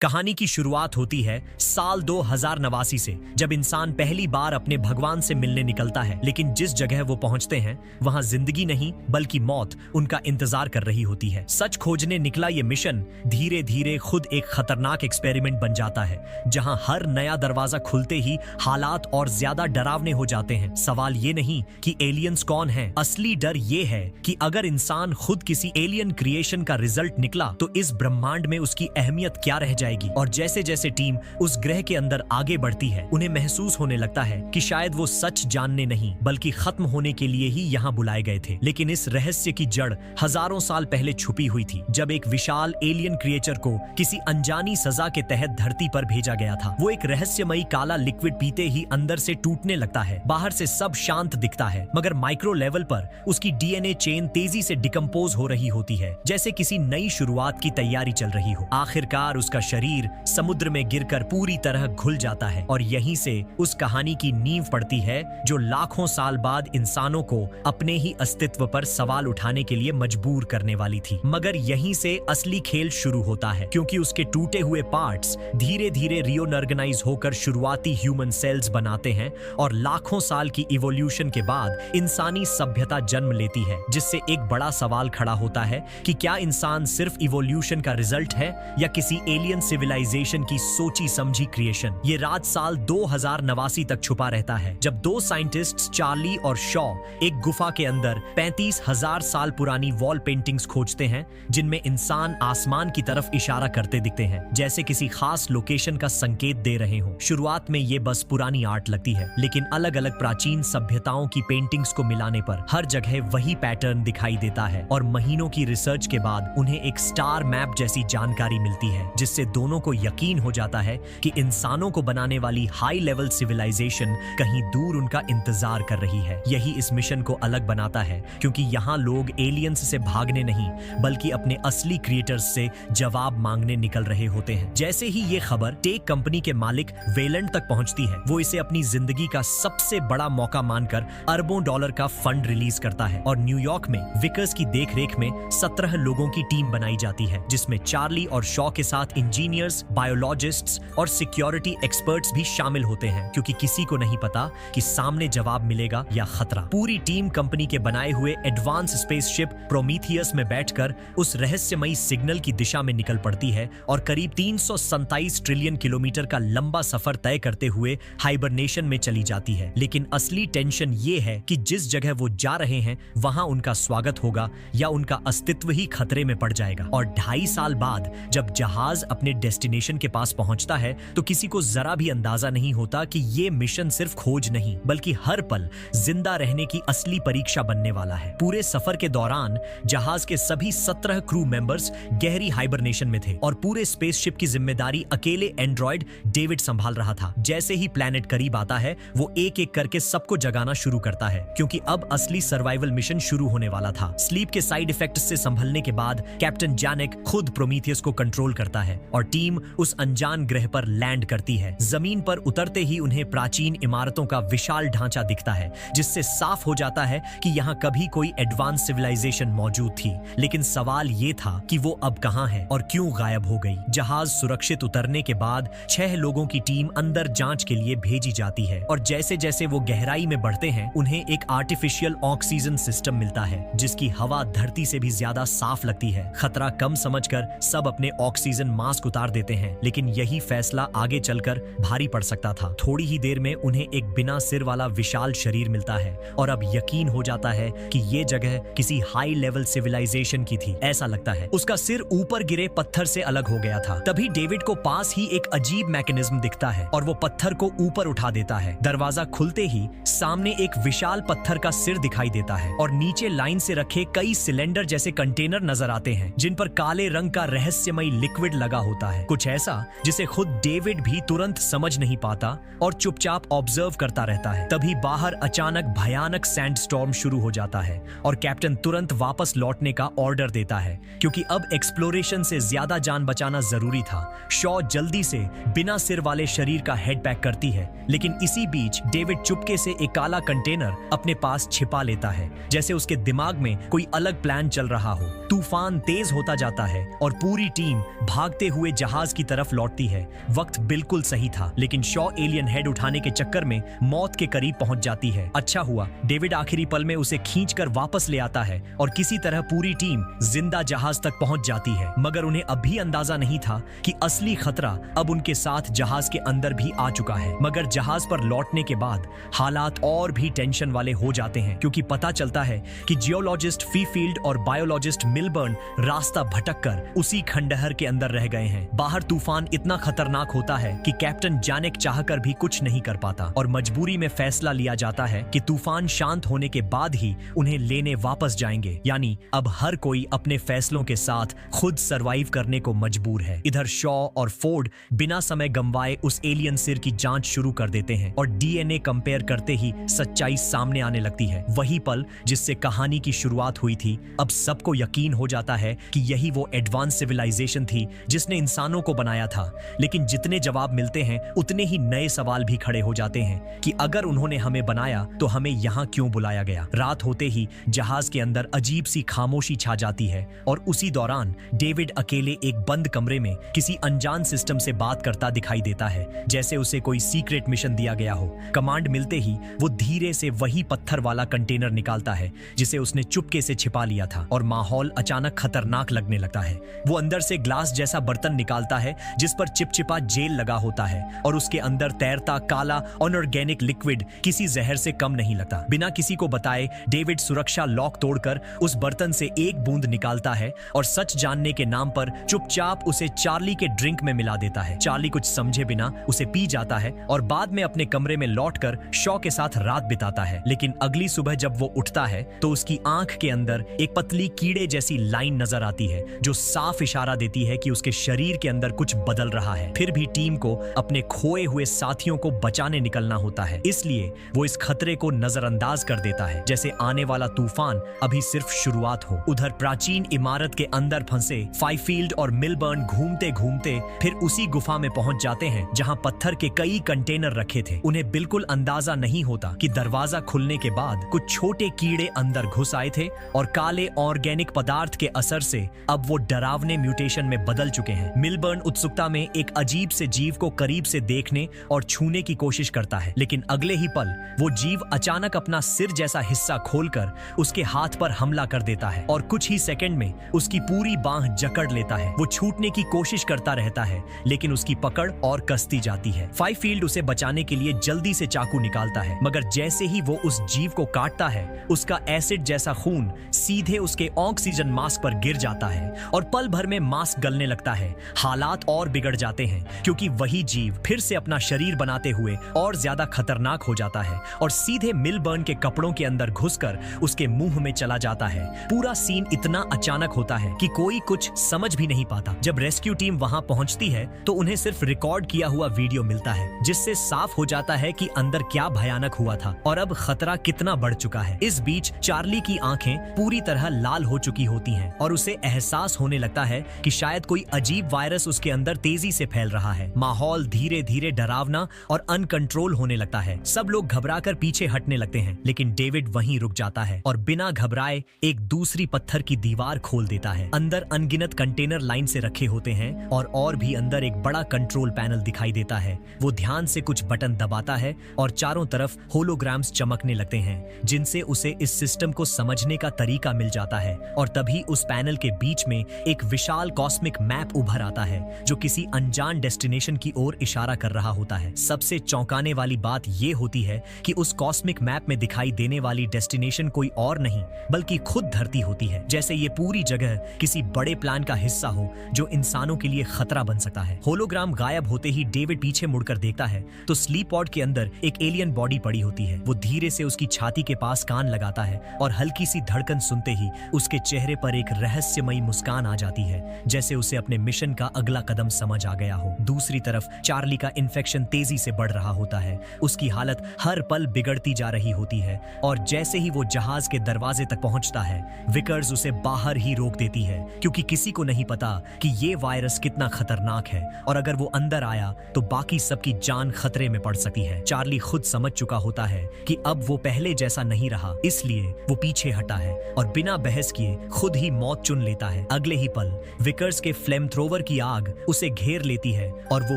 कहानी की शुरुआत होती है साल 2089 से, जब इंसान पहली बार अपने भगवान से मिलने निकलता है। लेकिन जिस जगह वो पहुंचते हैं वहां जिंदगी नहीं बल्कि मौत उनका इंतजार कर रही होती है। सच खोजने निकला ये मिशन धीरे धीरे खुद एक खतरनाक एक्सपेरिमेंट बन जाता है, जहां हर नया दरवाजा खुलते ही हालात और ज्यादा डरावने हो जाते हैं। सवाल ये नहीं कि एलियंस कौन हैं, असली डर ये है कि अगर इंसान खुद किसी एलियन क्रिएशन का रिजल्ट निकला तो इस ब्रह्मांड में उसकी अहमियत क्या रह जाएगी। और जैसे जैसे टीम उस ग्रह के अंदर आगे बढ़ती है, उन्हें महसूस होने लगता है कि शायद वो सच जानने नहीं बल्कि खत्म होने के लिए ही यहाँ बुलाए गए थे। लेकिन इस रहस्य की जड़ हजारों साल पहले छुपी हुई थी, जब एक विशाल एलियन क्रिएचर को किसी अनजानी सजा के तहत धरती पर भेजा गया था। वो एक रहस्यमयी काला लिक्विड पीते ही अंदर से टूटने लगता है। बाहर से सब शांत दिखता है, मगर माइक्रो लेवल पर उसकी डीएनए चेन तेजी से डिकम्पोज हो रही होती है, जैसे किसी नई शुरुआत की तैयारी चल रही हो। आखिरकार उसका शरीर समुद्र में गिरकर पूरी तरह घुल जाता है और यहीं से उस कहानी की नींव पड़ती है जो लाखों साल बाद इंसानों को अपने ही अस्तित्व पर सवाल उठाने के लिए मजबूर करने वाली थी। मगर यहीं से असली खेल शुरू होता है, क्योंकि उसके टूटे हुए पार्ट्स धीरे धीरे रिओर्गेनाइज होकर शुरुआती ह्यूमन सेल्स बनाते हैं और लाखों साल की इवोल्यूशन के बाद इंसानी सभ्यता जन्म लेती है। जिससे एक बड़ा सवाल खड़ा होता है कि क्या इंसान सिर्फ इवोल्यूशन का रिजल्ट है या किसी एलियन सिविलाइजेशन की सोची समझी क्रिएशन। ये राज साल 2089 तक छुपा रहता है, जब दो साइंटिस्ट्स चार्ली और शॉ एक गुफा के अंदर 35,000 साल पुरानी वॉल पेंटिंग्स खोजते हैं, जिनमें इंसान आसमान की तरफ इशारा करते दिखते हैं, जैसे किसी खास लोकेशन का संकेत दे रहे हों। शुरुआत में ये बस पुरानी आर्ट लगती है, लेकिन अलग अलग प्राचीन सभ्यताओं की पेंटिंग्स को मिलाने पर हर जगह वही पैटर्न दिखाई देता है और महीनों की रिसर्च के बाद उन्हें एक स्टार मैप जैसी जानकारी मिलती है, जिससे दोनों को यकीन हो जाता है कि इंसानों को बनाने वाली हाई लेवल सिविलाइजेशन कहीं दूर उनका इंतजार कर रही है। यही इस मिशन को अलग बनाता है, क्योंकि यहाँ लोग एलियंस से भागने नहीं बल्कि अपने असली क्रिएटर्स से जवाब मांगने निकल रहे होते हैं। जैसे ही ये खबर टेक कंपनी के मालिक वेलेंट तक पहुंचती है, वो इसे अपनी जिंदगी का सबसे बड़ा मौका मानकर अरबों डॉलर का फंड रिलीज करता है और न्यूयॉर्क में विकर्स की देखरेख में 17 लोगों की टीम बनाई जाती है, जिसमें चार्ली और शॉ के साथ इंजीनियर्स, बायोलॉजिस्ट्स और सिक्योरिटी एक्सपर्ट्स भी शामिल होते हैं, क्योंकि किसी को नहीं पता कि सामने जवाब मिलेगा या खतरा। पूरी टीम कंपनी के बनाए हुए एडवांस स्पेसशिप प्रोमीथियस में बैठकर उस रहस्यमयी सिग्नल की दिशा में निकल पड़ती है और करीब 327 ट्रिलियन किलोमीटर का लंबा सफर तय करते हुए हाइबरनेशन में चली जाती है। लेकिन असली टेंशन ये है कि जिस जगह वो जा रहे हैं वहां उनका स्वागत होगा या उनका अस्तित्व ही खतरे में पड़ जाएगा। और 2.5 साल बाद जब जहाज अपने डेस्टिनेशन के पास पहुंचता है तो किसी को जरा भी अंदाजा नहीं होता कि ये मिशन सिर्फ खोज नहीं बल्कि हर पल जिंदा रहने की असली परीक्षा बनने वाला है। पूरे सफर के दौरान जहाज के सभी 17 क्रू मेंबर्स गहरी हाइबरनेशन में थे और पूरे स्पेसशिप की जिम्मेदारी अकेले एंड्रॉइड डेविड संभाल रहा था। जैसे ही प्लैनेट करीब आता है, वो एक एक करके सबको जगाना शुरू करता है, क्योंकि अब असली सर्वाइवल मिशन शुरू होने वाला था। स्लीप के साइड इफेक्ट्स से संभलने के बाद कैप्टन जैनेक खुद प्रोमीथियस को कंट्रोल करता है और टीम उस अनजान ग्रह पर लैंड करती है। जमीन पर उतरते ही उन्हें प्राचीन इमारतों का विशाल ढांचा दिखता है, जिससे साफ हो जाता है कि यहाँ कभी कोई एडवांस सिविलाइजेशन मौजूद थी। लेकिन सवाल ये था कि वो अब कहाँ है और क्यों गायब हो गई। जहाज सुरक्षित उतरने के बाद 6 लोगों की टीम अंदर जांच के लिए भेजी जाती है और जैसे जैसे वो गहराई में बढ़ते हैं, उन्हें एक आर्टिफिशियल ऑक्सीजन सिस्टम मिलता है, जिसकी हवा धरती से भी ज्यादा साफ लगती है। खतरा कम समझकर सब अपने ऑक्सीजन मास्क उतार देते हैं, लेकिन यही फैसला आगे चलकर भारी पड़ सकता था। थोड़ी ही देर में उन्हें एक बिना सिर वाला विशाल शरीर मिलता है और अब यकीन हो जाता है कि ये जगह किसी हाई लेवल सिविलाइजेशन की थी। ऐसा लगता है उसका सिर ऊपर गिरे पत्थर से अलग हो गया था। तभी डेविड को पास ही एक अजीब मैकेनिज्म दिखता है और वो पत्थर को ऊपर उठा देता है। दरवाजा खुलते ही सामने एक विशाल पत्थर का सिर दिखाई देता है और नीचे लाइन से रखे कई सिलेंडर जैसे कंटेनर नजर आते हैं, जिन पर काले रंग का रहस्यमयी लिक्विड लगा होता है, कुछ ऐसा जिसे खुद डेविड भी तुरंत समझ नहीं पाता और चुपचाप ऑब्जर्व करता रहता है। तभी बाहर अचानक भयानक सैंडस्टॉर्म शुरू हो जाता है और कैप्टन तुरंत वापस लौटने का ऑर्डर देता है, क्योंकि अब एक्सप्लोरेशन से ज्यादा जान बचाना जरूरी था। शॉ जल्दी से बिना सिर वाले शरीर का हेड पैक करती है, लेकिन इसी बीच डेविड चुपके से एक काला कंटेनर अपने पास छिपा लेता है, जैसे उसके दिमाग में कोई अलग प्लान चल रहा हो। तूफान तेज होता जाता है और पूरी टीम भागते हुए हुए जहाज की तरफ लौटती है। वक्त बिल्कुल सही था, लेकिन शॉ एलियन हेड उठाने के चक्कर में मौत के करीब पहुंच जाती है। अच्छा हुआ डेविड आखिरी पल में उसे खींचकर वापस ले आता है और किसी तरह पूरी टीम जिंदा जहाज तक पहुंच जाती है। मगर उन्हें अभी अंदाजा नहीं था कि असली खतरा अब उनके साथ जहाज के अंदर भी आ चुका है। मगर जहाज पर लौटने के बाद हालात और भी टेंशन वाले हो जाते हैं, क्योंकि पता चलता है कि जियोलॉजिस्ट फीफील्ड और बायोलॉजिस्ट मिलबर्न रास्ता भटककर उसी खंडहर के अंदर रह गए हैं। बाहर तूफान इतना खतरनाक होता है कि कैप्टन जानेक चाहकर भी कुछ नहीं कर पाता और मजबूरी में फैसला लिया जाता है कि तूफान शांत होने के बाद ही उन्हें लेने वापस जाएंगे। यानी अब हर कोई अपने फैसलों के साथ खुद सरवाइव करने को मजबूर है। इधर शॉ और फोर्ड बिना समय गंवाए उस एलियन सिर की जांच शुरू कर देते हैं और डीएनए कंपेयर करते ही सच्चाई सामने आने लगती है। वही पल जिससे कहानी की शुरुआत हुई थी, अब सबको यकीन हो जाता है कि यही वो एडवांस सिविलाइजेशन थी जिसने इंसानों को बनाया था। लेकिन जितने जवाब मिलते हैं उतने ही नए सवाल भी खड़े हो जाते हैं कि अगर उन्होंने हमें बनाया तो हमें यहाँ क्यों बुलाया गया। रात होते ही जहाज के अंदर अजीब सी खामोशी छा जाती है और उसी दौरान डेविड अकेले एक बंद कमरे में किसी अनजान सिस्टम से बात करता दिखाई देता है, जैसे उसे कोई सीक्रेट मिशन दिया गया हो। कमांड मिलते ही वो धीरे से वही पत्थर वाला कंटेनर निकालता है जिसे उसने चुपके से छिपा लिया था और माहौल अचानक खतरनाक लगने लगता है। वो अंदर से ग्लास जैसा बर्तन निकालता है जिस पर चिपचिपा जेल लगा होता है और उसके अंदर तैरता काला अनऑर्गेनिक लिक्विड किसी जहर से कम नहीं लगता। बिना किसी को बताए डेविड सुरक्षा लॉक तोड़कर उस बर्तन से एक बूंद निकालता है और सच जानने के नाम पर चुपचाप उसे चार्ली के ड्रिंक में मिला देता है। चार्ली कुछ समझे बिना उसे पी जाता है और बाद में अपने कमरे में लौटकर शॉ के साथ रात बिताता है। लेकिन अगली सुबह जब वो उठता है तो उसकी आंख के अंदर एक पतली कीड़े जैसी लाइन नजर आती है जो साफ इशारा देती है कि उसके शरीर के अंदर कुछ बदल रहा है। फिर भी टीम को अपने खोए हुए साथियों को बचाने निकलना होता है, इसलिए वो इस खतरे को नजरअंदाज कर देता है जैसे आने वाला तूफान अभी सिर्फ शुरुआत हो। उधर प्राचीन इमारत के अंदर फंसे फाइफील्ड और मिलबर्न घूमते घूमते फिर उसी गुफा में पहुंच जाते हैं जहां पत्थर के कई कंटेनर रखे थे। उन्हें बिल्कुल अंदाजा नहीं होता कि दरवाजा खुलने के बाद कुछ छोटे कीड़े अंदर घुस आए थे और काले ऑर्गेनिक पदार्थ के असर से अब वो डरावने म्यूटेशन में बदल चुके हैं। मिलबर्न उत्सुकता में एक अजीब से जीव को करीब से देखने और छूने की कोशिश करता है, लेकिन अगले ही पल वो जीव अचानक अपना सिर जैसा हिस्सा खोलकर उसके हाथ पर हमला कर देता है और कुछ ही सेकंड में उसकी पूरी बांह जकड़ लेता है। वो छूटने की कोशिश करता रहता है, लेकिन उसकी पकड़ और कसती जाती है। फाइफील्ड उसे बचाने के लिए जल्दी से चाकू निकालता है, मगर जैसे ही वो उस जीव को काटता है उसका एसिड जैसा खून सीधे उसके ऑक्सीजन मास्क पर गिर जाता है और पल भर में मास्क गलने लगता है। हालात और बिगड़ जाते हैं क्योंकि वही जीव फिर से अपना शरीर बनाते हुए और ज्यादा खतरनाक हो जाता है और सीधे मिलबर्न के कपड़ों के अंदर घुसकर उसके मुंह में चला जाता है। पूरा सीन इतना अचानक होता है कि कोई कुछ समझ भी नहीं पाता। जब रेस्क्यू टीम वहां पहुंचती है तो उन्हें सिर्फ रिकॉर्ड किया हुआ वीडियो मिलता है जिससे साफ हो जाता है कि अंदर क्या भयानक हुआ था और अब खतरा कितना बढ़ चुका है। इस बीच चार्ली की आंखें पूरी तरह लाल हो चुकी होती हैं और उसे एहसास होने लगता है कि शायद कोई अजीब वायरस उसके अंदर तेजी से फैल रहा है। माहौल धीरे धीरे डरावना और अनकंट्रोल होने लगता है। सब लोग घबराकर पीछे हटने लगते हैं, लेकिन डेविड वहीं रुक जाता है और बिना घबराए एक दूसरी पत्थर की दीवार खोल देता है। अंदर अनगिनत कंटेनर लाइन से रखे होते हैं और भी अंदर एक बड़ा कंट्रोल पैनल दिखाई देता है। वो ध्यान से कुछ बटन दबाता है और चारों तरफ होलोग्राम्स चमकने लगते हैं जिनसे उसे इस सिस्टम को समझने का तरीका मिल जाता है। और तभी उस पैनल के बीच में एक विशाल कॉस्मिक मैप उभर आता है जो किसी अनजान डेस्टिनेशन की ओर इशारा कर रहा होता है। सबसे चौंकाने वाली बात यह होती है कि उस कॉस्मिक मैप में दिखाई देने वाली डेस्टिनेशन कोई और नहीं बल्कि खुद धरती होती है, जैसे ये पूरी जगह किसी बड़े प्लान का हिस्सा हो जो इंसानों के लिए खतरा बन सकता है। होलोग्राम गायब होते ही डेविड पीछे मुड़कर देखता है तो स्लीप पॉड के अंदर एक एलियन बॉडी पड़ी होती है। वो धीरे से उसकी छाती के पास कान लगाता है और हल्की सी धड़कन सुनते ही उसके चेहरे पर एक रहस्यमयी मुस्कान आ जाती है, जैसे उसे अपने मिशन का अगला कदम समझ आ गया हो। दूसरी तरफ चार्ली का इन्फेक्शन तेजी से बढ़ रहा होता है। उसकी हालत हर पल बिगड़ती जा रही होती है और जैसे ही वो जहाज के दरवाजे तक पहुंचता है विकर्स उसे बाहर ही रोक देती है, क्योंकि किसी को नहीं पता कि ये वायरस कितना खतरनाक है और अगर वो अंदर आया तो बाकी सबकी जान खतरे में पड़ सकती है। चार्ली खुद समझ चुका होता है कि अब वो पहले जैसा नहीं रहा, इसलिए वो पीछे हटा है और बिना बहस किए खुद ही मौत चुन लेता है। अगले ही पल विकर्स के फ्लेम थ्रोवर ऊपर की आग उसे घेर लेती है और वो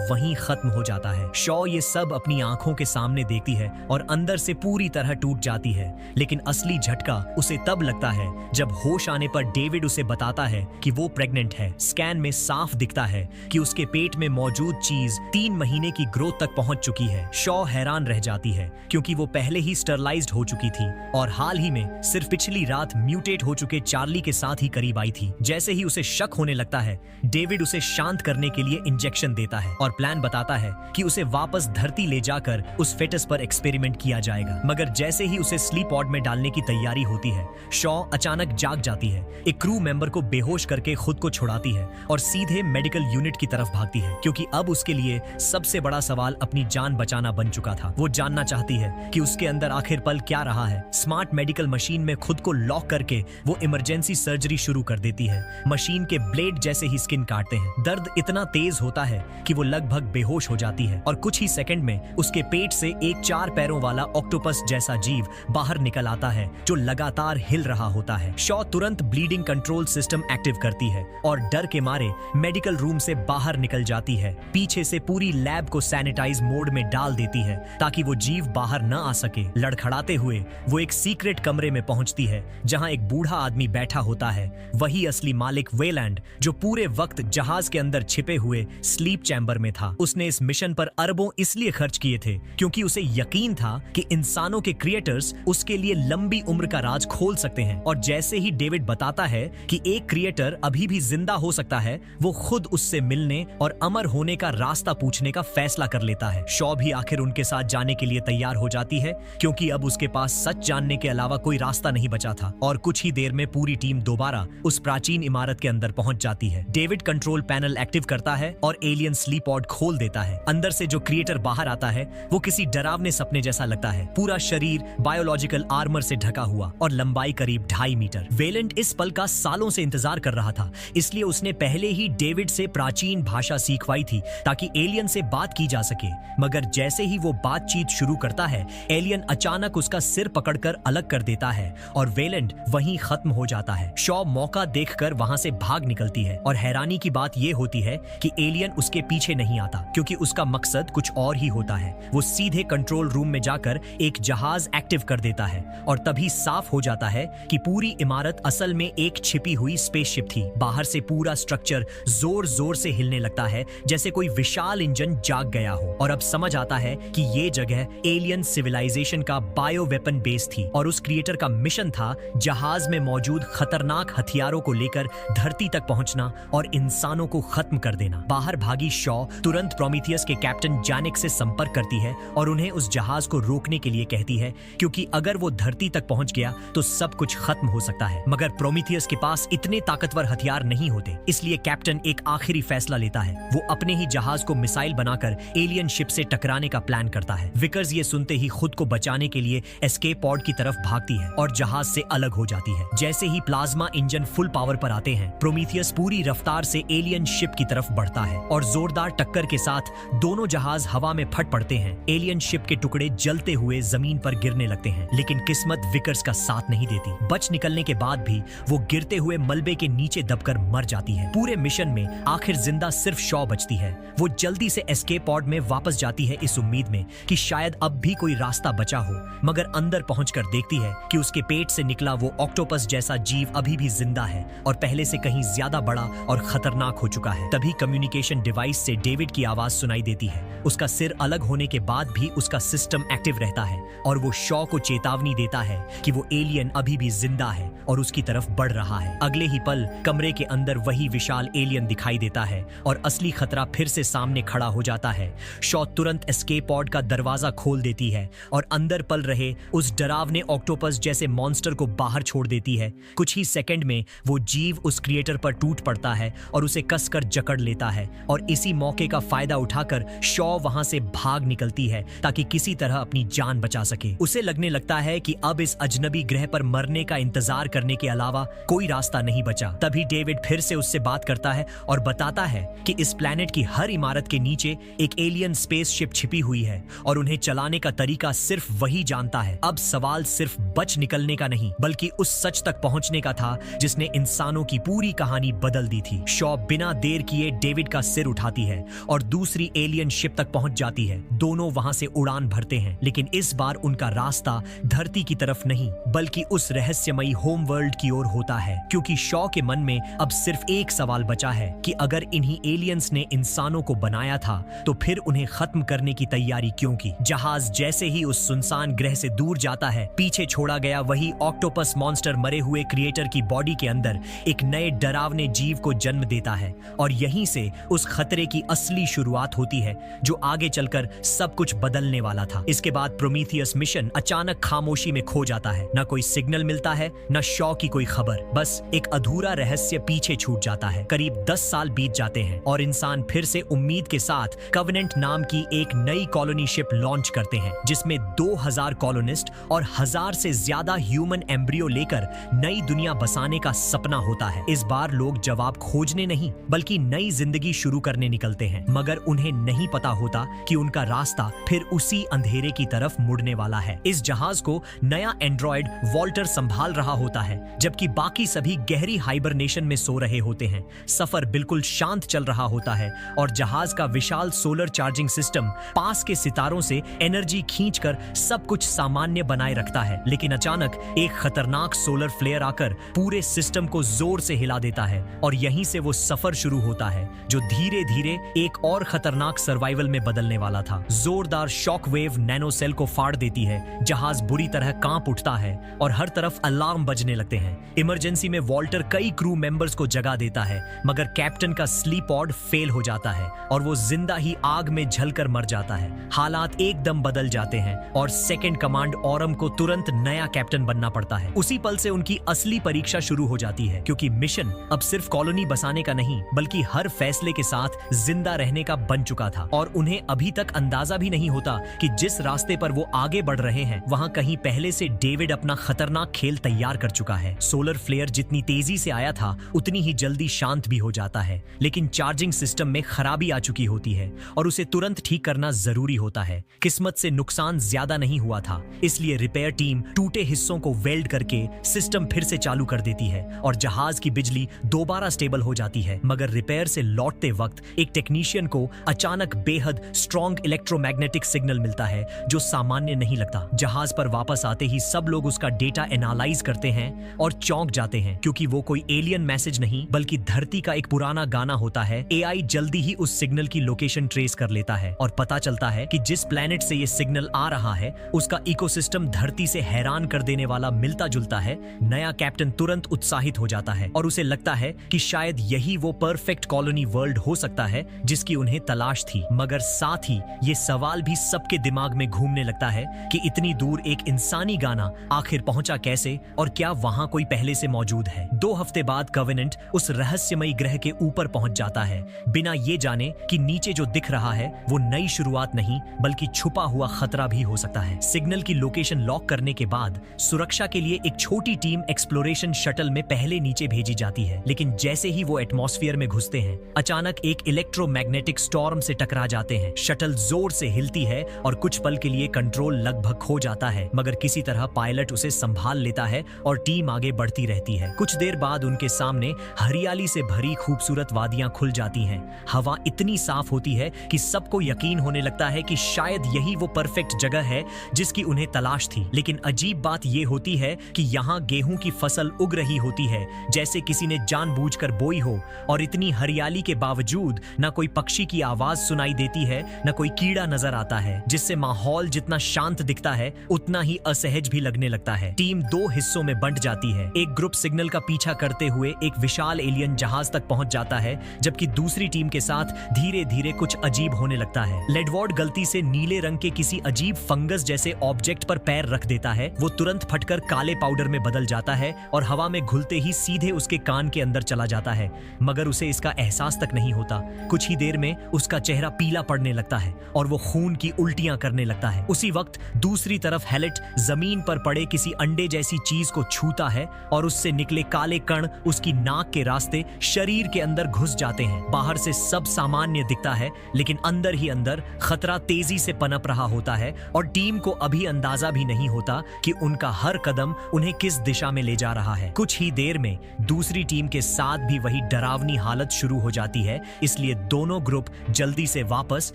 वहीं खत्म हो जाता है। शॉ ये सब अपनी आंखों के सामने देखती है और अंदर से पूरी तरह टूट जाती है। लेकिन असली झटका उसे तब लगता है जब होश आने पर डेविड उसे बताता है कि वो प्रेग्नेंट है। स्कैन में साफ दिखता है कि उसके पेट में मौजूद चीज 3 महीने की ग्रोथ तक पहुंच चुकी है। शॉ हैरान रह जाती है क्योंकि वो पहले ही स्टरलाइज्ड हो चुकी थी और हाल ही में सिर्फ पिछली रात म्यूटेट हो चुके चार्ली के साथ ही करीब आई थी। जैसे ही उसे शक होने लगता है, डेविड उसे शांत करने के लिए इंजेक्शन देता है और प्लान बताता है कि उसे वापस धरती ले जाकर उस फेटस पर एक्सपेरिमेंट किया जाएगा। मगर जैसे ही उसे स्लीप पॉड में डालने की तैयारी होती है, शॉ अचानक जाग जाती है, एक क्रू मेंबर को बेहोश करके खुद को छुड़ाती है और सीधे मेडिकल यूनिट की तरफ भागती है क्योंकि अब उसके लिए सबसे बड़ा सवाल अपनी जान बचाना बन चुका था। वो जानना चाहती है कि उसके अंदर आखिर पल क्या रहा है। स्मार्ट मेडिकल मशीन में खुद को लॉक करके वो इमरजेंसी सर्जरी शुरू कर देती है। मशीन के ब्लेड जैसे ही स्किन काटते हैं। दर्द इतना तेज होता है कि वो लगभग बेहोश हो जाती है और कुछ ही सेकंड में उसके पेट से एक 4 पैरों वाला ऑक्टोपस जैसा जीव बाहर निकल आता है जो लगातार हिल रहा होता है। शॉ तुरंत ब्लीडिंग कंट्रोल सिस्टम एक्टिव करती है और डर के मारे मेडिकल रूम से बाहर निकल जाती है। पीछे से पूरी लैब को सैनिटाइज मोड में डाल देती है ताकि वो जीव बाहर न आ सके। लड़खड़ाते हुए वो एक सीक्रेट कमरे में पहुंचती है जहां एक बूढ़ा आदमी बैठा होता है, वही असली मालिक वेलैंड जो पूरे वक्त जहाज के अंदर छिपे हुए स्लीप चैम्बर में था। उसने इस मिशन पर अरबों इसलिए खर्च किए थे क्योंकि उसे यकीन था कि इंसानों के क्रिएटर्स उसके लिए लंबी उम्र का राज खोल सकते हैं। और जैसे ही डेविड बताता है कि एक क्रिएटर अभी भी जिंदा हो सकता है, वो खुद उससे मिलने और अमर होने का रास्ता पूछने का फैसला कर लेता है। शॉ भी आखिर उनके साथ जाने के लिए तैयार हो जाती है क्योंकि अब उसके पास सच जानने के अलावा कोई रास्ता नहीं बचा था। और कुछ ही देर में पूरी टीम दोबारा उस प्राचीन इमारत के अंदर पहुंच जाती है। डेविड कंट्रोल पैनल एक्टिव करता है और एलियन स्लीप पॉड खोल देता है। अंदर से जो क्रिएटर बाहर आता है वो किसी डरावने सपने जैसा लगता है। पूरा शरीर बायोलॉजिकल आर्मर से ढका हुआ और लंबाई करीब 2.5 मीटर। वेलेंट इस पल का सालों से इंतजार कर रहा था, इसलिए उसने पहले ही डेविड से प्राचीन भाषा सीखवाई थी ताकि एलियन से बात की जा सके। मगर जैसे ही वो बातचीत शुरू करता है, एलियन अचानक उसका सिर पकड़कर अलग कर देता है और वेलेंट वहीं खत्म हो जाता है। शॉ मौका देखकर वहां से भाग निकलती है और हैरानी की बात यह होती है कि एलियन उसके पीछे नहीं आता क्योंकि उसका मकसद कुछ और ही होता है। वो सीधे कंट्रोल रूम में जाकर एक जहाज एक्टिव कर देता है और तभी साफ हो जाता है कि पूरी इमारत असल में एक छिपी हुई स्पेसशिप थी। बाहर से पूरा स्ट्रक्चर जोर जोर से हिलने लगता है जैसे कोई विशाल इंजन जाग गया हो और अब समझ आता है कि ये जगह एलियन सिविलाइजेशन का बायो वेपन बेस थी और उस क्रिएटर का मिशन था जहाज में मौजूद खतरनाक हथियारों को लेकर धरती तक पहुंचना और इंसानों को खत्म कर देना। बाहर भागी शॉ तुरंत प्रोमीथियस के कैप्टन जैनिक से संपर्क करती है और उन्हें उस जहाज को रोकने के लिए कहती है क्योंकि अगर वो धरती तक पहुंच गया तो सब कुछ खत्म हो सकता है। मगर प्रोमीथियस के पास इतने ताकतवर हथियार नहीं होते, इसलिए कैप्टन एक आखिरी फैसला लेता है। वो अपने ही जहाज को मिसाइल बनाकर एलियन शिप से टकराने का प्लान करता है। विकर्स ये सुनते ही खुद को बचाने के लिए एस्केप पॉड की तरफ भागती है और जहाज से अलग हो जाती है। जैसे ही प्लाज्मा इंजन फुल पावर पर आते हैं, प्रोमीथियस पूरी रफ्तार से एलियन शिप की तरफ बढ़ता है और जोरदार टक्कर के साथ दोनों जहाज हवा में फट पड़ते हैं। एलियन शिप के टुकड़े जलते हुए जमीन पर गिरने लगते हैं, लेकिन किस्मत विकर्स का साथ नहीं देती। बच निकलने के बाद भी वो गिरते हुए मलबे के नीचे दबकर मर जाती है। पूरे मिशन में आखिर जिंदा सिर्फ शॉ बचती है। वो जल्दी से एस्केप पॉड में वापस जाती है इस उम्मीद में कि शायद अब भी कोई रास्ता बचा हो, मगर अंदर पहुंचकर देखती है कि उसके पेट से निकला वो ऑक्टोपस जैसा जीव अभी भी जिंदा है और पहले से कहीं ज्यादा बड़ा और खतरनाक हो चुका है। तभी कम्युनिकेशन डिवाइस से डेविड की आवाज सुनाई देती है। उसका सिर अलग होने के बाद भी उसका सिस्टम एक्टिव रहता है और वो शॉ को चेतावनी देता है कि वो एलियन अभी भी जिंदा है और उसकी तरफ बढ़ रहा है। अगले ही पल कमरे के अंदर वही विशाल एलियन दिखाई देता है और असली खतरा फिर से सामने खड़ा हो जाता है। शॉ तुरंत एस्केप पॉड का दरवाजा खोल देती है और अंदर पल रहे उस डरावने ऑक्टोपस जैसे मॉन्स्टर को बाहर छोड़ देती है। कुछ ही सेकंड में वो जीव उस क्रिएटर पर टूट पड़ता है और उसे कसकर जकड़ लेता है और इसी मौके का फायदा उठाकर शॉ शॉ वहां से भाग निकलती है ताकि किसी तरह अपनी जान बचा सके। उसे लगने लगता है कि अब इस अजनबी ग्रह पर मरने का इंतजार करने के अलावा कोई रास्ता नहीं बचा। तभी डेविड फिर से उससे बात करता है और बताता है कि इस प्लेनेट की हर इमारत के नीचे एक एलियन स्पेसशिप छिपी हुई है और उन्हें चलाने का तरीका सिर्फ वही जानता है। अब सवाल सिर्फ बच निकलने का नहीं बल्कि उस सच तक पहुंचने का था जिसने इंसानों की पूरी कहानी बदल दी थी। शॉ बिना देर किए डेविड का सिर उठाती है और दूसरी एलियन शिप तक पहुंच जाती है। दोनों वहां से उड़ान भरते हैं, लेकिन इस बार उनका रास्ता धरती की तरफ नहीं बल्कि उस रहस्यमयी होम वर्ल्ड की ओर होता है, क्योंकि शॉ के मन में अब सिर्फ एक सवाल बचा है कि अगर इन्हीं एलियंस ने इंसानों को बनाया था तो फिर उन्हें खत्म करने की तैयारी क्यों की। जहाज जैसे ही उस सुनसान ग्रह से दूर जाता है, पीछे छोड़ा गया वही ऑक्टोपस मॉन्स्टर मरे हुए क्रिएटर की बॉडी के अंदर एक नए डरावने जीव को जन्म देता है और यहीं से उस खतरे की असली शुरुआत होती है जो आगे चलकर सब कुछ बदलने वाला था। इसके बाद प्रोमीथियस मिशन अचानक खामोशी में खो जाता है। न कोई सिग्नल मिलता है, न शॉ की कोई खबर, बस एक अधूरा रहस्य पीछे छूट जाता है। करीब 10 साल बीत जाते हैं और इंसान फिर से उम्मीद के साथ कवेनेंट नाम की एक नई कॉलोनी शिप लॉन्च करते हैं जिसमें 2000 कॉलोनिस्ट और 1000 से ज्यादा ह्यूमन एम्ब्रियो लेकर नई दुनिया बसाने का सपना होता है। इस बार लोग जवाब खोजने नहीं बल्कि नई जिंदगी शुरू करने निकलते हैं, मगर उन्हें नहीं पता होता कि उनका रास्ता फिर उसी अंधेरे की तरफ मुड़ने वाला है। इस जहाज को नया एंड्रॉयड वॉल्टर संभाल रहा होता है जबकि बाकी सभी गहरी हाइबरनेशन में सो रहे होते हैं। सफर बिल्कुल शांत चल रहा होता है और जहाज का विशाल सोलर चार्जिंग सिस्टम पास के सितारों से एनर्जी खींचकर सब कुछ सामान्य बनाए रखता है। लेकिन अचानक एक खतरनाक सोलर फ्लेयर आकर पूरे सिस्टम को जोर से हिला देता है और यहीं से वो सफर शुरू होता है जो धीरे धीरे एक और खतरनाक सर्वाइवल में बदलने वाला था। जोरदार शॉक वेव नैनो सेल को फाड़ देती है, जहाज बुरी तरह कांप उठता है और हर तरफ अलार्म बजने लगते हैं। इमरजेंसी में वॉल्टर कई क्रू मेंबर्स को जगा देता है, मगर कैप्टन का स्लीप पॉड फेल हो जाता है और वो जिंदा ही आग में जलकर मर जाता है। हालात एकदम बदल जाते हैं और सेकंड कमांड ऑरम को तुरंत नया कैप्टन बनना पड़ता है। उसी पल से उनकी असली परीक्षा शुरू हो जाती है, क्योंकि मिशन अब सिर्फ कॉलोनी बसाने का नहीं बल्कि हर फैसले के साथ जिंदा रहने का बन चुका था। और उन्हें अभी तक अंदाजा भी नहीं होता कि जिस रास्ते पर वो आगे बढ़ रहे हैं वहां कहीं पहले से डेविड अपना खतरनाक खेल तैयार कर चुका है। सोलर फ्लेयर जितनी तेजी से आया था उतनी ही जल्दी शांत भी हो जाता है, लेकिन चार्जिंग सिस्टम में खराबी आ चुकी होती है और उसे तुरंत ठीक करना जरूरी होता है। किस्मत से नुकसान ज्यादा नहीं हुआ था, इसलिए रिपेयर टीम टूटे हिस्सों को वेल्ड करके सिस्टम फिर से चालू कर देती है और जहाज की बिजली दोबारा स्टेबल हो जाती है। मगर रिपेयर से लौटते वक्त एक टेक्नीशियन को अचानक बेहद स्ट्रॉन्ग इलेक्ट्रोमैग्नेटिक सिग्नल मिलता है जो सामान्य नहीं लगता। जहाज पर वापस आते ही सब लोग उसका डेटा एनालाइज करते हैं और चौंक जाते हैं, क्योंकि वो कोई एलियन मैसेज नहीं बल्कि धरती का एक पुराना गाना होता है। एआई जल्दी ही उस सिग्नल की लोकेशन ट्रेस कर लेता है और पता चलता है कि जिस प्लेनेट से ये सिग्नल आ रहा है उसका इकोसिस्टम धरती से हैरान कर देने वाला मिलता जुलता है। नया कैप्टन तुरंत उत्साहित हो जाता है और उसे लगता है कि शायद यही वो परफेक्ट कॉलोनी वर्ल्ड हो सकता है जिसकी उन्हें तलाश थी। मगर साथ ही ये सवाल भी सबके दिमाग में घूमने लगता है कि इतनी दूर एक इंसानी गाना आखिर पहुंचा कैसे और क्या वहां कोई पहले से मौजूद है। 2 हफ्ते बाद कवेनेंट उस रहस्यमयी ग्रह के ऊपर पहुंच जाता है, बिना ये जाने कि नीचे जो दिख रहा है वो नई शुरुआत नहीं बल्कि छुपा हुआ खतरा भी हो सकता है। सिग्नल की लोकेशन लॉक करने के बाद सुरक्षा के लिए एक छोटी टीम एक्सप्लोरेशन शटल में पहले नीचे भेजी जाती है, लेकिन जैसे ही वो एटमॉस्फेयर में घुसते हैं अचानक एक इलेक्ट्रोमैग्नेटिक स्टॉर्म से टकरा जाते हैं। शटल जोर से हिलती है और कुछ पल के लिए कंट्रोल लगभग खो जाता है, मगर किसी तरह पायलट उसे संभाल लेता है और टीम आगे बढ़ती रहती है। कुछ देर बाद उनके सामने हरियाली से भरी खूबसूरत वादियां खुल जाती हैं। हवा इतनी साफ होती है कि सबको यकीन होने लगता है कि शायद यही वो परफेक्ट जगह है जिसकी उन्हें तलाश थी। लेकिन अजीब बात यह होती है कि यहाँ गेहूं की फसल उग रही होती है जैसे किसी ने जानबूझकर बोई हो, और इतनी हरियाली के बावजूद न कोई पक्षी की आवाज सुनाई देती है न कोई कीड़ा नजर आता है, जिससे माहौल जितना शांत दिखता है उतना ही असहज भी लगने लगता है। टीम 2 हिस्सों में बंट जाती है। एक ग्रुप सिग्नल का पीछा करते हुए एक विशाल एलियन जहाज तक पहुंच जाता है, जबकि दूसरी टीम के साथ धीरे धीरे कुछ अजीब होने लगता है। लेडवॉर्ड गलती से नीले रंग के किसी अजीब फंगस जैसे ऑब्जेक्ट पर पैर रख देता है। वो तुरंत फटकर काले पाउडर में बदल जाता है और हवा में घुलते ही सीधे उसके कान के अंदर चला जाता है, मगर उसे इसका एहसास तक नहीं होता। कुछ ही देर में उसका चेहरा पीला ढीला पड़ने लगता है और वो खून की उल्टियां करने लगता है। उसी वक्त दूसरी तरफ हैलेट जमीन पर पड़े किसी अंडे जैसी चीज को छूता है और उससे निकले काले कण उसकी नाक के रास्ते शरीर के अंदर घुस जाते हैं। बाहर से सब सामान्य दिखता है, लेकिन अंदर ही अंदर खतरा तेजी से पनप रहा होता है और टीम को अभी अंदाजा भी नहीं होता कि उनका हर कदम उन्हें किस दिशा में ले जा रहा है। कुछ ही देर में दूसरी टीम के साथ भी वही डरावनी हालत शुरू हो जाती है, इसलिए दोनों ग्रुप जल्दी से वापस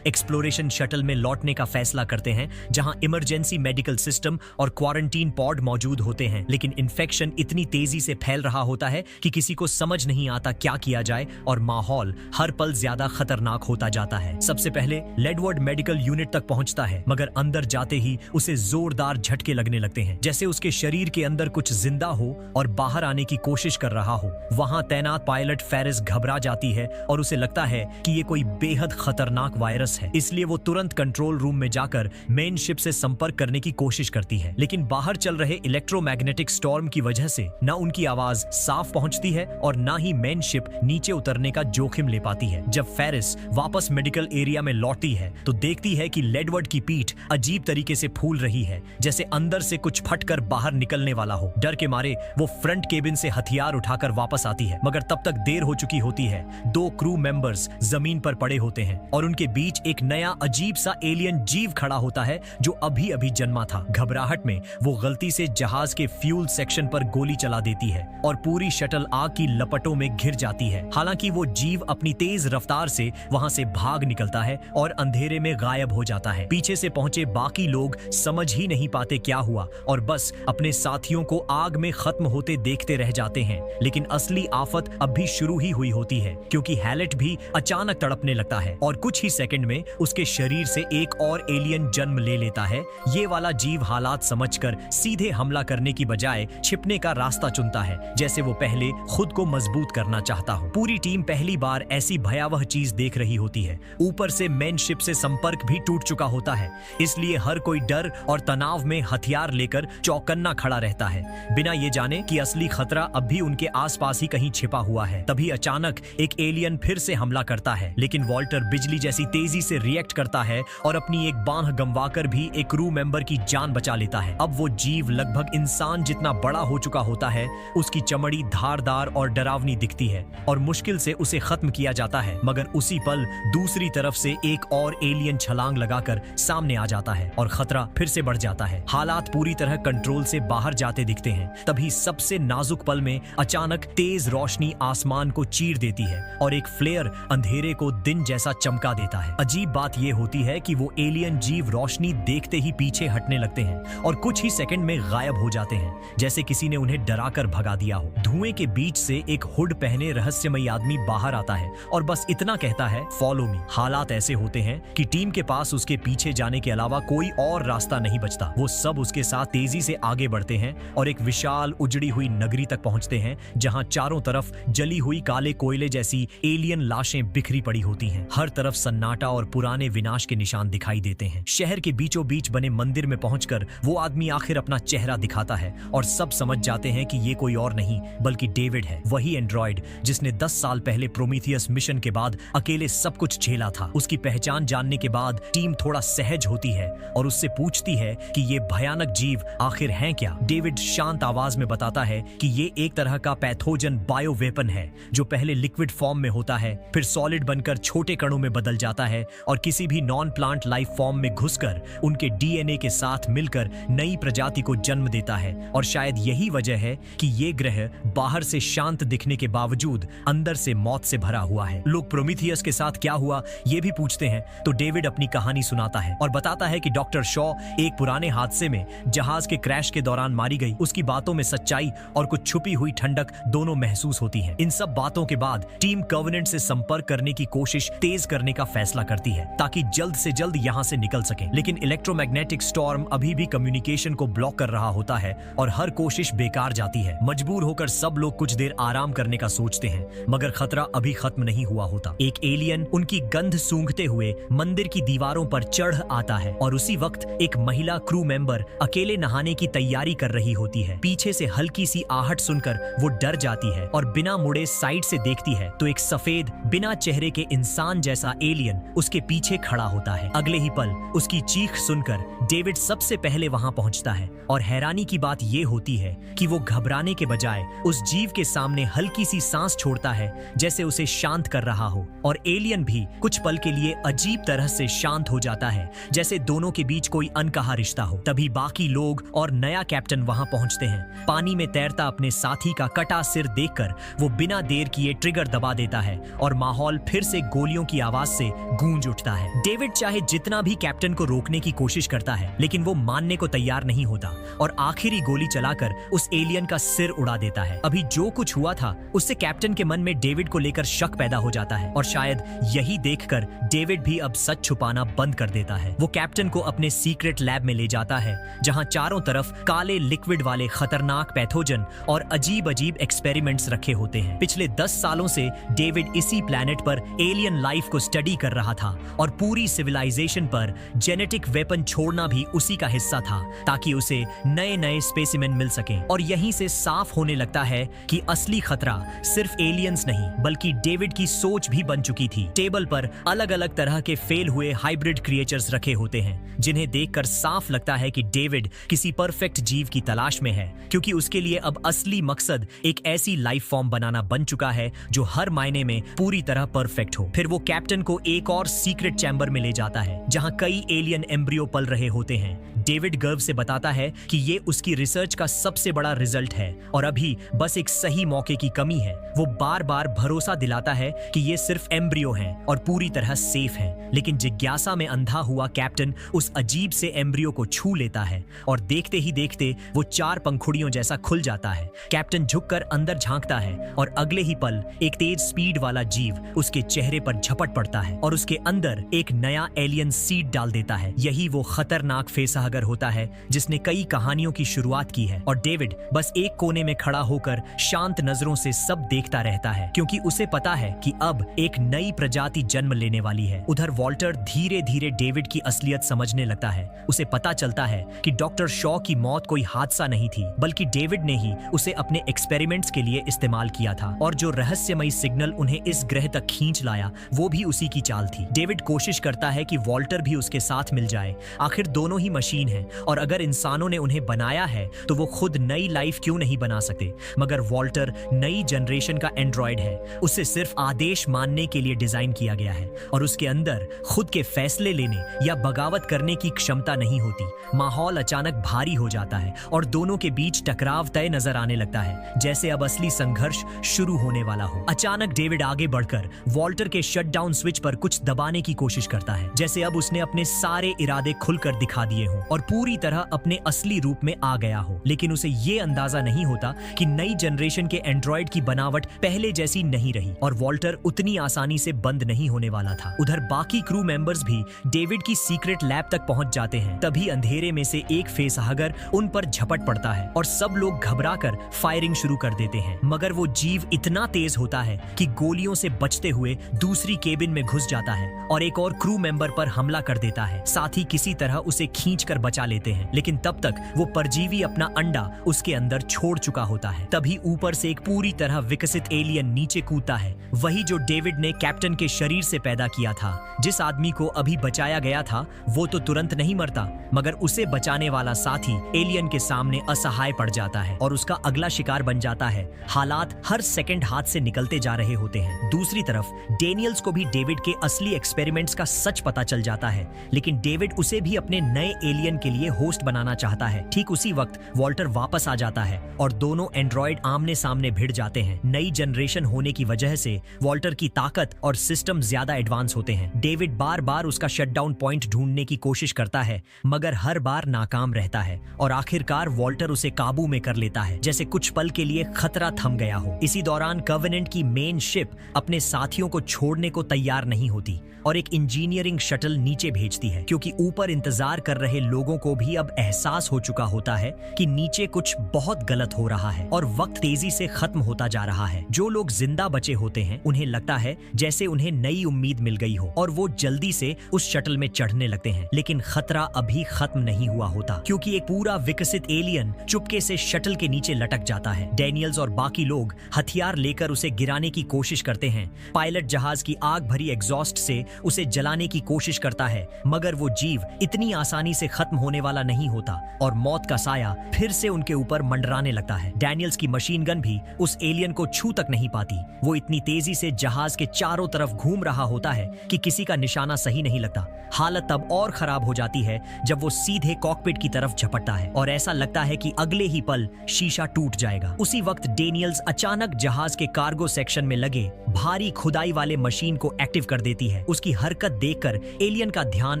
एक्सप्लोरेशन शटल में लौटने का फैसला करते हैं, जहां इमरजेंसी मेडिकल सिस्टम और क्वारंटीन पॉड मौजूद होते हैं। लेकिन इन्फेक्शन इतनी तेजी से फैल रहा होता है कि किसी को समझ नहीं आता क्या किया जाए और माहौल हर पल ज्यादा खतरनाक होता जाता है। सबसे पहले लेडवर्ड मेडिकल यूनिट तक पहुंचता है, मगर अंदर जाते ही उसे जोरदार झटके लगने लगते हैं, जैसे उसके शरीर के अंदर कुछ जिंदा हो और बाहर आने की कोशिश कर रहा हो। वहां तैनात पायलट फेरिस घबरा जाती है और उसे लगता है कि ये कोई बेहद खतरनाक वायरस है, इसलिए वो तुरंत कंट्रोल रूम में जाकर मेन शिप से संपर्क करने की कोशिश करती है। लेकिन बाहर चल रहे इलेक्ट्रोमैग्नेटिक स्टॉर्म की वजह से न उनकी आवाज साफ पहुंचती है और न ही मेन शिप नीचे उतरने का जोखिम ले पाती है। जब फेरिस वापस मेडिकल एरिया में लौटती है तो देखती है कि लेडवर्ड की पीठ अजीब तरीके से फूल रही है, जैसे अंदर से कुछ फटकर बाहर निकलने वाला हो। डर के मारे वो फ्रंट केबिन से हथियार उठाकर वापस आती है, मगर तब तक देर हो चुकी होती है। 2 क्रू मेंबर्स जमीन पर पड़े होते हैं और उनके बीच एक नया अजीब सा एलियन जीव खड़ा होता है जो अभी अभी जन्मा था। घबराहट में वो गलती से जहाज के फ्यूल सेक्शन पर गोली चला देती है और पूरी शटल आग की लपटों में घिर जाती है। हालांकि वो जीव अपनी तेज रफ्तार से वहां से भाग निकलता है और अंधेरे में गायब हो जाता है। पीछे से पहुंचे बाकी लोग समझ ही नहीं पाते क्या हुआ और बस अपने साथियों को आग में खत्म होते देखते रह जाते हैं। लेकिन असली आफत अब भी शुरू ही हुई होती है, क्योंकि हैलेट भी अचानक तड़पने लगता है और कुछ ही सेकंड में उसके शरीर से एक और एलियन जन्म ले लेता है। ये वाला जीव हालात समझकर सीधे हमला करने की बजाय छिपने का रास्ता चुनता है, जैसे वो पहले खुद को मजबूत करना चाहता हो। पूरी टीम पहली बार ऐसी भयावह चीज देख रही होती है। ऊपर से मेन शिप से संपर्क भी टूट चुका होता है, इसलिए हर कोई डर और तनाव में हथियार लेकर चौकन्ना खड़ा रहता है, बिना ये जाने कि असली खतरा अब भी उनके आसपास ही कहीं छिपा हुआ है। तभी अचानक एक एलियन फिर से हमला करता है, लेकिन वॉल्टर बिजली जैसी तेजी से रिएक्ट करता है और अपनी एक बांह गंवाकर भी एक क्रू मेंबर की जान बचा लेता है। अब वो जीव लगभग इंसान जितना बड़ा हो चुका होता है, उसकी चमड़ी धारदार और डरावनी दिखती है और मुश्किल से उसे खत्म किया जाता है। मगर उसी पल दूसरी तरफ से एक और एलियन छलांग लगाकर सामने आ जाता है और खतरा फिर से बढ़ जाता है। हालात पूरी तरह कंट्रोल से बाहर जाते दिखते हैं। तभी सबसे नाजुक पल में अचानक तेज रोशनी आसमान को चीर देती है और एक फ्लेयर अंधेरे को दिन जैसा चमका देता है। अजीब बात यह होती है कि वो एलियन जीव रोशनी देखते ही पीछे हटने लगते हैं और कुछ ही सेकंड में गायब हो जाते हैं, जैसे किसी ने उन्हें डराकर भगा दिया हो। धुएं के बीच से एक हुड पहने रहस्यमयी आदमी बाहर आता है और बस इतना कहता है, फॉलो मी। हालात ऐसे होते हैं कि टीम के पास उसके पीछे जाने के अलावा कोई और रास्ता नहीं बचता। वो सब उसके साथ तेजी से आगे बढ़ते हैं और एक विशाल उजड़ी हुई नगरी तक पहुंचते हैं, जहां चारों तरफ जली हुई काले कोयले जैसी एलियन लाशें बिखरी पड़ी होती हैं। हर तरफ सन्नाटा और पुराने विनाश के निशान दिखाई देते हैं। शहर के बीचों बीच बने मंदिर में पहुंचकर वो आदमी आखिर अपना चेहरा दिखाता है और सब समझ जाते हैं कि ये कोई और नहीं बल्कि डेविड है, वही एंड्रॉइड जिसने 10 साल पहले प्रोमीथियस मिशन के बाद अकेले सब कुछ झेला था। उसकी पहचान जानने के बाद टीम थोड़ा सहज होती है और उससे पूछती है कि ये भयानक जीव आखिर हैं क्या। डेविड शांत आवाज में बताता है कि ये एक तरह का पैथोजन बायो वेपन है जो पहले लिक्विड फॉर्म में होता है, फिर सॉलिड बनकर छोटे कणों में बदल जाता है और किसी भी नॉन प्लांट लाइफ फॉर्म में घुसकर उनके डीएनए के साथ मिलकर नई प्रजाति को जन्म देता है। और शायद यही वजह है कि ये ग्रह बाहर से शांत दिखने के बावजूद अंदर से मौत से भरा हुआ है। लोग प्रोमीथियस के साथ क्या हुआ ये भी पूछते हैं तो डेविड अपनी कहानी सुनाता है और बताता है कि डॉक्टर शॉ एक पुराने हादसे में जहाज के क्रैश के दौरान मारी गई। उसकी बातों में सच्चाई और कुछ छुपी हुई ठंडक दोनों महसूस होती है। इन सब बातों के बाद टीम कॉवेनेंट से संपर्क करने की कोशिश तेज करने का फैसला करती है ताकि जल्द से जल्द यहाँ से निकल सके। लेकिन इलेक्ट्रोमैग्नेटिक स्टॉर्म अभी भी कम्युनिकेशन को ब्लॉक कर रहा होता है और हर कोशिश बेकार जाती है। मजबूर होकर सब लोग कुछ देर आराम करने का सोचते हैं, मगर खतरा अभी खत्म नहीं हुआ होता। एक एलियन उनकी गंध सूंघते हुए मंदिर की दीवारों पर चढ़ आता है और उसी वक्त एक महिला क्रू मेंबर अकेले नहाने की तैयारी कर रही होती है। पीछे से हल्की सी आहट सुनकर वो डर जाती है और बिना मुड़े साइड से देखती है तो एक सफेद बिना चेहरे के इंसान जैसा एलियन एलियन उसके पीछे खड़ा होता है। अगले ही पल उसकी चीख सुनकर डेविड सबसे पहले वहां पहुंचता है और हैरानी की बात यह होती है कि वो घबराने के बजाय उस जीव के सामने हल्की सी सांस छोड़ता है, जैसे उसे शांत कर रहा हो। और एलियन भी कुछ पल के लिए अजीब तरह से शांत हो जाता है, जैसे दोनों के बीच कोई अनकहा रिश्ता हो। तभी बाकी लोग और नया कैप्टन वहां पहुंचते हैं। पानी में तैरता अपने साथी का कटा सिर देखकर वो बिना देर किए ट्रिगर दबा देता है और माहौल फिर से गोलियों की आवाज से गूंज उठता है। डेविड चाहे जितना भी कैप्टन को रोकने की कोशिश करता है, लेकिन वो मानने को तैयार नहीं होता और आखिरी गोली चलाकर उस एलियन का सिर उड़ा देता है। अभी जो कुछ हुआ था उससे कैप्टन के मन में डेविड को लेकर शक पैदा हो जाता है और शायद यही देखकर डेविड भी अब सच छुपाना बंद कर देता है। वो कैप्टन को अपने सीक्रेट लैब में ले जाता है, जहां चारों तरफ काले लिक्विड वाले खतरनाक पैथोजन और अजीब अजीब एक्सपेरिमेंट्स रखे होते हैं। पिछले 10 सालों से डेविड इसी प्लेनेट पर एलियन लाइफ को स्टडी कर रहा था और पूरी सिविलाइजेशन पर जेनेटिक वेपन छोड़ना भी उसी का हिस्सा था, ताकि उसे नए नए स्पेसिमेन मिल सकें। और यहीं से साफ होने लगता है कि असली खतरा सिर्फ एलियंस नहीं बल्कि डेविड की सोच भी बन चुकी थी। टेबल पर अलग अलग तरह के फेल हुए हाइब्रिड क्रिएचर्स रखे होते हैं, जिन्हें देखकर साफ लगता है कि डेविड किसी परफेक्ट जीव की तलाश में है, क्योंकि उसके लिए अब असली मकसद एक ऐसी लाइफ फॉर्म बनाना बन चुका है जो हर मायने में पूरी तरह परफेक्ट हो। फिर वो कैप्टन को एक और सीक्रेट चैम्बर में ले जाता है, जहां कई एलियन एम्ब्रियो पल रहे होते हैं। डेविड गर्व से बताता है कि ये उसकी रिसर्च का सबसे बड़ा रिजल्ट है और अभी बस एक सही मौके की कमी है। वो बार बार भरोसा दिलाता है कि ये सिर्फ एम्ब्रियो हैं और पूरी तरह सेफ हैं, लेकिन जिज्ञासा में अंधा हुआ कैप्टन उस अजीब से एम्ब्रियो को छू लेता है और देखते ही देखते वो 4 पंखुड़ियों जैसा खुल जाता है। कैप्टन झुककर अंदर झांकता है और अगले ही पल एक तेज स्पीड वाला जीव उसके चेहरे पर झपट पड़ता है और उसके अंदर एक नया एलियन सीड डाल देता है। यही वो खतरनाक फेसहगर होता है जिसने कई कहानियों की शुरुआत की है। और डेविड बस एक कोने में खड़ा होकर शांत नजरों से सब देखता रहता है, क्योंकि उसे पता है कि अब एक नई प्रजाति जन्म लेने वाली है। उधर वॉल्टर धीरे धीरे डेविड की असलियत समझने लगता है। उसे पता चलता है कि डॉक्टर शॉ की मौत कोई हादसा नहीं थी, बल्कि डेविड ने ही उसे अपने एक्सपेरिमेंट्स के लिए इस्तेमाल किया था और जो रहस्यमयी सिग्नल उन्हें इस ग्रह तक खींच लाया वो भी उसी की चाल थी। डेविड कोशिश करता है कि वॉल्टर भी उसके साथ मिल जाए। आखिर दोनों ही मशीन हैं और अगर इंसानों ने उन्हें बनाया है तो वो खुद नई लाइफ क्यों नहीं बना सकते। मगर वॉल्टर नई जनरेशन का एंड्रॉइड है, उसे सिर्फ आदेश मानने के लिए डिजाइन किया गया है और उसके अंदर खुद के फैसले लेने या बगावत करने की क्षमता नहीं होती। माहौल अचानक भारी हो जाता है और दोनों के बीच टकराव तय नजर आने लगता है, जैसे अब असली संघर्ष शुरू होने वाला हो। अचानक डेविड आगे बढ़कर वॉल्टर के शटडाउन स्विच पर कुछ दबाने की कोशिश करता है, जैसे अब उसने अपने सारे इरादे खुलकर दिखा दिए हों और पूरी तरह अपने असली रूप में आ गया हो। लेकिन उसे ये अंदाजा नहीं होता कि नई जनरेशन के एंड्रॉइड की बनावट पहले जैसी नहीं रही और वॉल्टर उतनी आसानी से बंद नहीं होने वाला था। उधर बाकी क्रू मेंबर्स भी डेविड की सीक्रेट लैब तक पहुंच जाते हैं। तभी अंधेरे में से एक फेसहगर उन पर झपट पड़ता है और सब लोग घबराकर फायरिंग शुरू कर देते हैं। मगर वो जीव इतना तेज होता है कि गोलियों से बचते हुए दूसरी केबिन में घुस जाता है और एक और क्रू मेंबर पर हमला कर देता है। साथ ही किसी तरह उसे खींचकर बचा लेते हैं, लेकिन तब तक वो परजीवी अपना अंडा उसके अंदर छोड़ चुका होता है। तभी ऊपर से एक पूरी तरह विकसित एलियन नीचे कूदता है, वही जो डेविड ने कैप्टन के शरीर से पैदा किया था। जिस आदमी को अभी बचाया गया था वो तो तुरंत नहीं मरता, मगर उसे बचाने वाला साथी एलियन के सामने असहाय पड़ जाता है और उसका अगला शिकार बन जाता है। हालात हर सेकंड हाथ से निकलते जा रहे होते हैं। दूसरी तरफ डेनियल्स को भी डेविड के असली एक्सपेरिमेंट्स का सच पता चल जाता है, लेकिन डेविड उसे भी अपने नए एलियन के लिए होस्ट बनाना चाहता है। ठीक उसी वक्त वॉल्टर वापस आ जाता है और दोनों एंड्रॉइड आमने सामने भिड़ जाते हैं। नई जनरेशन होने की वजह से वॉल्टर की ताकत और सिस्टम ज्यादा एडवांस होते हैं। डेविड बार बार उसका शटडाउन पॉइंट ढूंढने की कोशिश करता है, मगर हर बार नाकाम रहता है और आखिरकार वॉल्टर उसे काबू में कर लेता है, जैसे कुछ पल के लिए खतरा थम गया हो। इसी दौरान कवेनेंट की मेन शिप अपने साथियों को छोड़ने को तैयार नहीं होती और एक इंजीनियरिंग शटल नीचे भेजती है, क्योंकि ऊपर इंतजार कर रहे लोगों को भी अब एहसास हो चुका होता है कि नीचे कुछ बहुत गलत हो रहा है और वक्त तेजी से खत्म होता जा रहा है। जो लोग जिंदा बचे होते हैं उन्हें लगता है जैसे उन्हें नई उम्मीद मिल गई हो और वो जल्दी से उस शटल में चढ़ने लगते हैं, लेकिन खतरा अभी खत्म नहीं हुआ होता, क्योंकि एक पूरा विकसित एलियन चुपके से शटल के नीचे लटक जाता है। डेनियल्स और बाकी लोग हथियार लेकर उसे गिराने की कोशिश करते हैं। पायलट जहाज की आग भरी एग्जॉस्ट से उसे जलाने की कोशिश करता है, मगर वो जीव इतनी आसानी से खत्म होने वाला नहीं होता और मौत का साया फिर से उनके ऊपर मंडराने लगता है। डैनियल्स की मशीन गन भी उस एलियन को छू तक नहीं पाती। वो इतनी तेजी से जहाज के चारों तरफ घूम रहा होता है कि किसी का निशाना सही नहीं लगता। हालत तब और खराब हो जाती है जब वो सीधे कॉकपिट की तरफ झपटता है और ऐसा लगता है कि अगले ही पल शीशा टूट जाएगा। उसी वक्त डेनियल्स अचानक जहाज के कार्गो सेक्शन में लगे भारी खुदाई वाले मशीन को एक्टिव कर देती है। उसकी हरकत देखकर एलियन का ध्यान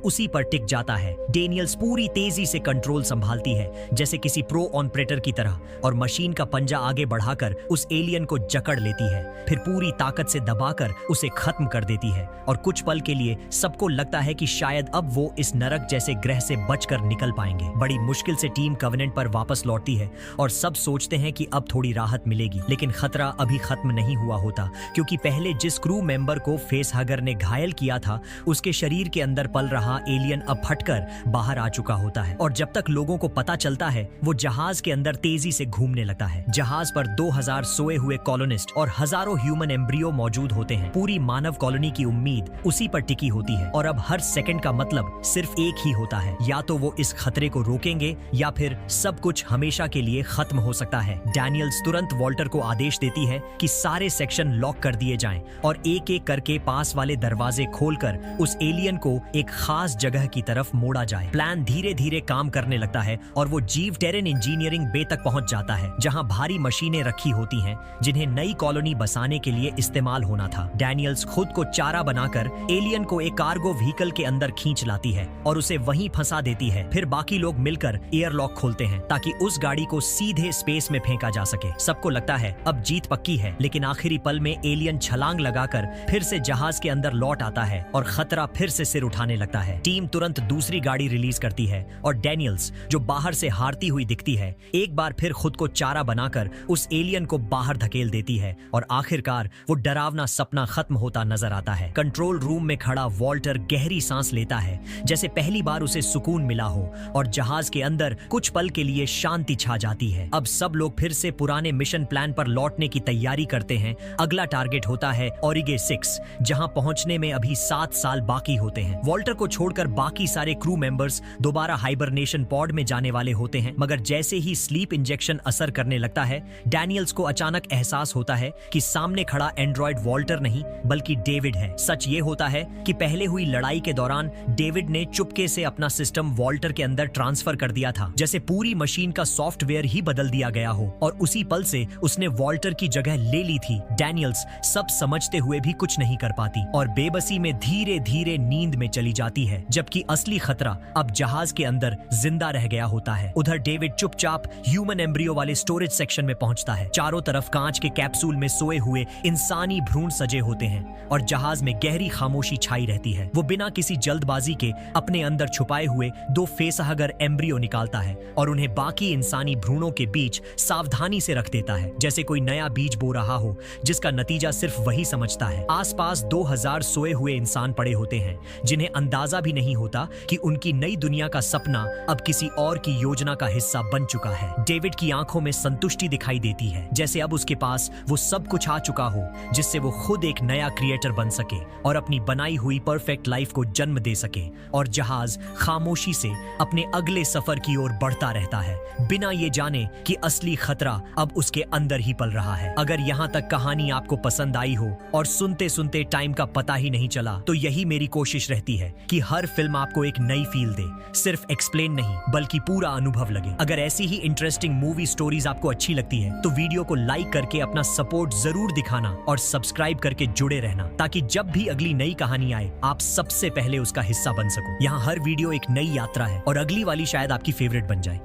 उसी पर टिक जाता है। डेनियल्स पूरी तेजी से कंट्रोल संभालती है जैसे किसी प्रो ऑपरेटर की तरह और मशीन का पंजा आगे बढ़ाकर उस एलियन को जकड़ लेती है, फिर पूरी ताकत से दबाकर उसे खत्म कर देती है। और कुछ पल के लिए सबको लगता है कि शायद अब वो इस नरक जैसे ग्रह से बचकर निकल पाएंगे। बड़ी मुश्किल से टीम कवेनेंट पर वापस लौटती है और सब सोचते हैं कि अब थोड़ी राहत मिलेगी, लेकिन खतरा अभी खत्म नहीं हुआ होता, क्योंकि पहले जिस क्रू मेंबर को फेसहगर ने घायल किया था उसके शरीर के अंदर पल रहा एलियन अब फटकर बाहर आ चुका होता है। और जब तक लोगों को पता चलता है वो जहाज के अंदर तेजी से घूमने लगता है। जहाज पर 2000 सोए हुए कॉलोनिस्ट और हजारों ह्यूमन एम्ब्रियो मौजूद होते हैं। पूरी मानव कॉलोनी की उम्मीद उसी पर टिकी होती है और अब हर सेकंड का मतलब सिर्फ एक ही होता है, या तो वो इस खतरे को रोकेंगे या फिर सब कुछ हमेशा के लिए खत्म हो सकता है। डैनियल्स तुरंत वॉल्टर को आदेश देती है कि सारे सेक्शन लॉक कर दिए जाएं और एक एक करके पास वाले दरवाजे खोलकर उस एलियन को एक खास जगह की तरफ मोड़ा जाए। प्लान धीरे धीरे काम करने लगता है और वो जीव टेरन इंजीनियरिंग बे तक पहुंच जाता है, जहां भारी मशीनें रखी होती हैं जिन्हें नई कॉलोनी बसाने के लिए इस्तेमाल होना था। डैनियल्स खुद को चारा बनाकर एलियन को एक कार्गो व्हीकल के अंदर खींच लाती है और उसे वहीं फंसा देती है। फिर बाकी लोग मिलकर एयरलॉक खोलते हैं ताकि उस गाड़ी को सीधे स्पेस में फेंका जा सके। सबको लगता है अब जीत पक्की है, लेकिन आखिरी पल में एलियन छलांग लगाकर फिर से जहाज के अंदर लौट आता है और खतरा फिर से सिर उठाने लगता है। टीम तुरंत दूसरी गाड़ी रिलीज करती है और डैनियल्स, जो बाहर से हारती हुई दिखती है, एक बार फिर खुद को चारा बनाकर उस एलियन को बाहर धकेल देती है और आखिरकार वो डरावना सपना खत्म होता नजर आता है। कंट्रोल रूम में खड़ा वॉल्टर गहरी सांस लेता है, जैसे पहली बार उसे सुकून मिला हो, और जहाज के अंदर कुछ पल के लिए शांति छा जाती है। अब सब लोग फिर से पुराने मिशन प्लान पर लौटने की तैयारी करते हैं। अगला टारगेट होता है ओरिगे 6, जहां पहुंचने में अभी 7 साल बाकी होते हैं। वॉल्टर को छोड़कर बाकी सारे क्रू मेंबर्स दोबारा हाइबरनेशन पॉड में जाने वाले होते हैं, मगर जैसे ही स्लीप इंजेक्शन असर करने लगता है, डैनियल्स को अचानक एहसास होता है कि सामने खड़ा एंड्रॉइड वॉल्टर नहीं बल्कि डेविड है। सच ये होता है कि पहले हुई लड़ाई के दौरान डेविड ने चुपके से अपना सिस्टम वॉल्टर के अंदर ट्रांसफर कर दिया था, जैसे पूरी मशीन का सॉफ्टवेयर ही बदल दिया गया हो, और उसी पल से उसने वॉल्टर की जगह ले ली थी। डैनियल्स सब समझते हुए भी कुछ नहीं कर पाती और बेबसी में धीरे धीरे नींद में चली जाती है, जबकि असली खतरा अब जहाज के अंदर जिंदा रह गया होता है। उधर डेविड चुपचाप ह्यूमन एम्ब्रियो वाले स्टोरेज सेक्शन में पहुंचता है। चारों तरफ कांच के कैप्सूल में सोए हुए इंसानी भ्रूण सजे होते हैं और जहाज में गहरी खामोशी छाई रहती है। वो बिना किसी जल्दबाजी के अपने अंदर छुपाए हुए 2 फेसहगर एम्ब्रियो निकालता है और उन्हें बाकी इंसानी भ्रूणों के बीच सावधानी से रख देता है, जैसे कोई नया बीज बो रहा हो जिसका नतीजा सिर्फ वही समझता है। आसपास 2000 सोए हुए इंसान पड़े होते हैं जिन्हें अंदाजा भी नहीं होता कि उनकी नई दुनिया का सपना अब किसी और की योजना का हिस्सा बन चुका है। डेविड की आंखों में संतुष्टि दिखाई देती है, जैसे अब उसके पास वो सब कुछ आ चुका हो जिससे वो खुद एक नया क्रिएटर बन सके और अपनी बनाई हुई परफेक्ट लाइफ को जन्म दे सके। और जहाज खामोशी से अपने अगले सफर की ओर बढ़ता रहता है, बिना ये जाने कि असली खतरा अब उसके अंदर ही पल रहा है। अगर यहाँ तक कहानी आपको पसंद आई हो और सुनते सुनते टाइम का पता ही नहीं चला, तो यही मेरी कोशिश रहती है कि हर फिल्म आपको एक नई फील दे, सिर्फ एक्सप्लेन नहीं बल्कि पूरा अनुभव लगे। अगर ऐसी ही इंटरेस्टिंग मूवी स्टोरीज आपको अच्छी लगती है तो वीडियो को लाइक करके अपना सपोर्ट जरूर दिखाना और सब्सक्राइब करके जुड़े रहना, ताकि जब भी अगली नई कहानी आए आप सबसे पहले उसका हिस्सा बन सको। यहाँ हर वीडियो एक नई यात्रा है और अगली वाली शायद आपकी फेवरेट बन जाए।